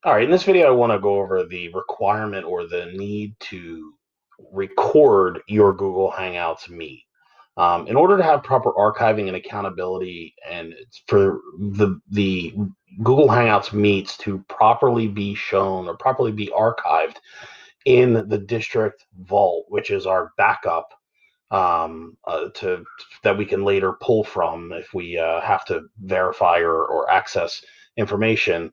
All right, in this video, I want to go over the requirement or the need to record your Google Hangouts Meet. In order to have proper archiving and accountability, and it's for the Google Hangouts Meets to properly be shown or properly be archived in the district vault, which is our backup to that we can later pull from if we have to verify or access information.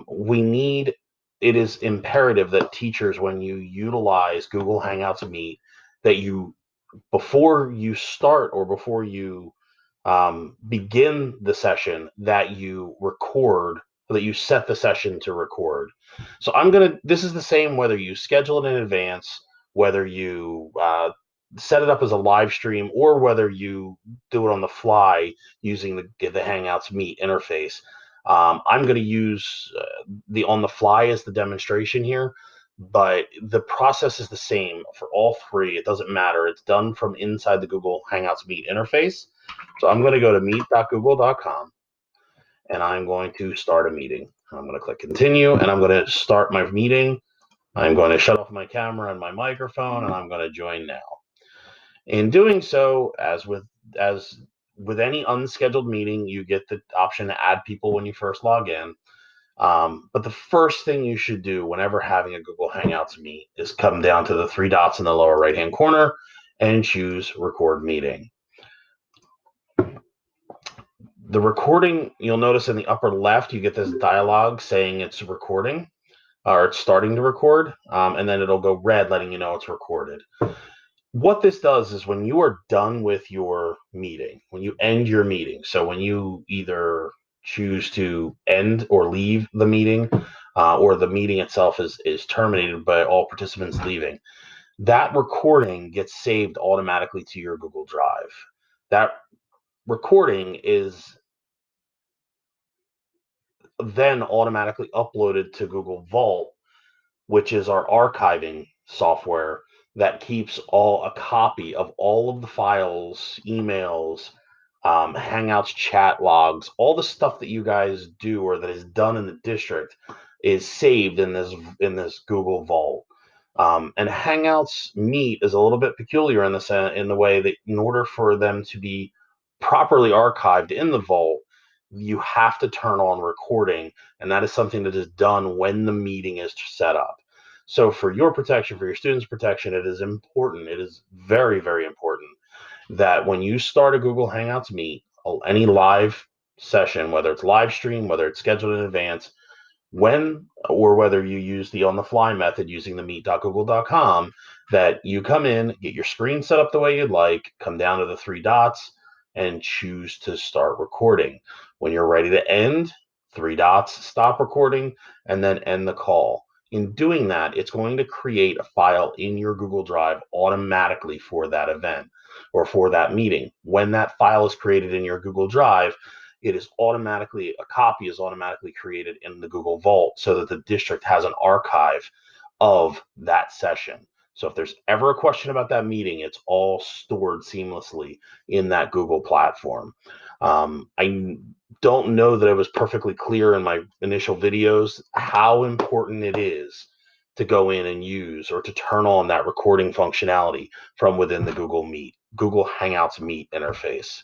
We need it is imperative that teachers, when you utilize Google Hangouts Meet, that you before you start or before you begin the session, that you record, that you set the session to record. So this is the same whether you schedule it in advance, whether you set it up as a live stream, or whether you do it on the fly using the Hangouts Meet interface. I'm going to use the on the fly as the demonstration here, but the process is the same for all three. It doesn't matter. It's done from inside the Google Hangouts Meet interface. So I'm going to go to meet.google.com and I'm going to start a meeting. I'm going to click continue and I'm going to start my meeting. I'm going to shut off my camera and my microphone and I'm going to join now. In doing so, as with any unscheduled meeting, you get the option to add people when you first log in. But the first thing you should do whenever having a Google Hangouts meet is come down to the three dots in the lower right-hand corner and choose Record Meeting. The recording, you'll notice in the upper left, you get this dialog saying it's recording or it's starting to record, and then it'll go red letting you know it's recorded. What this does is when you are done with your meeting, when you end your meeting, so when you either choose to end or leave the meeting, or the meeting itself is terminated by all participants leaving, that recording gets saved automatically to your Google Drive. That recording is then automatically uploaded to Google Vault, which is our archiving software that keeps a copy of all of the files, emails, Hangouts chat logs, all the stuff that you guys do or that is done in the district is saved in this Google Vault. And Hangouts Meet is a little bit peculiar in the way that in order for them to be properly archived in the vault, you have to turn on recording, and that is something that is done when the meeting is set up. So for your protection, for your students' protection, it is important. It is very, very important that when you start a Google Hangouts Meet, any live session, whether it's live stream, whether it's scheduled in advance, or whether you use the on the fly method using the meet.google.com, that you come in, get your screen set up the way you'd like, come down to the three dots and choose to start recording. When you're ready to end, three dots, stop recording, and then end the call. In doing that, it's going to create a file in your Google Drive automatically for that event or for that meeting. When that file is created in your Google Drive, a copy is automatically created in the Google Vault so that the district has an archive of that session. So if there's ever a question about that meeting, it's all stored seamlessly in that Google platform. I don't know that it was perfectly clear in my initial videos how important it is to go in and use or to turn on that recording functionality from within the Google Hangouts Meet interface.